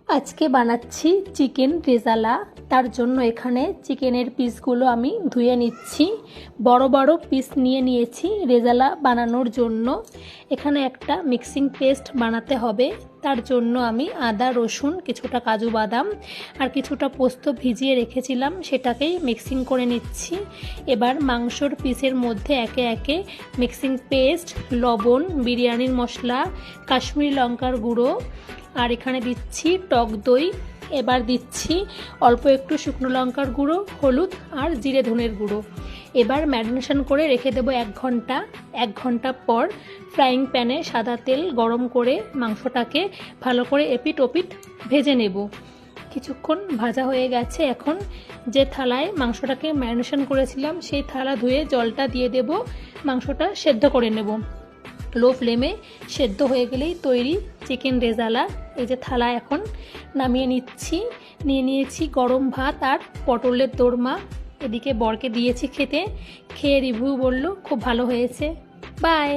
আজকে বানাচ্ছি চিকেন রেজালা। তার জন্য এখানে চিকেনের পিসগুলো আমি ধুয়ে নিচ্ছি। বড় বড় পিস নিয়েছি রেজালা বানানোর জন্য। এখানে একটা মিক্সিং পেস্ট বানাতে হবে। তার জন্য আমি আদা, রসুন, কিছুটা কাজু বাদাম আর কিছুটা পোস্ত ভিজিয়ে রেখেছিলাম, সেটাকেই মিক্সিং করে নিচ্ছি। এবার মাংসর পিসের মধ্যে একে একে মিক্সিং পেস্ট, লবণ, বিরিয়ানির মশলা, কাশ্মীরি লঙ্কার গুঁড়ো আর এখানে দিচ্ছি টক দই। এবার দিচ্ছি অল্প একটু শুকনো লঙ্কার গুঁড়ো, হলুদ আর জিরে ধনের গুঁড়ো। এবার ম্যারিনেশন করে রেখে দেবো 1 ঘন্টা। 1 ঘন্টা পর ফ্রাইং প্যানে সাদা তেল গরম করে মাংসটাকে ভালো করে এপিট ওপিট ভেজে নেব। কিছুক্ষণ ভাজা হয়ে গেছে। এখন যে থালায় মাংসটাকে ম্যারিনেশন করেছিলাম সেই থালা ধুয়ে জলটা দিয়ে দেব, মাংসটা সেদ্ধ করে নেব। লো ফ্লেমে সেদ্ধ হয়ে গেলেই তৈরি চিকেন রেজালা। এই যে থালা এখন নামিয়ে নিচ্ছি। নিয়েছি গরম ভাত আর পটলের দোরমা। এদিকে বরকে দিয়েছি খেতে। খেয়ে রিভিউ বলল খুব ভালো হয়েছে। বাই।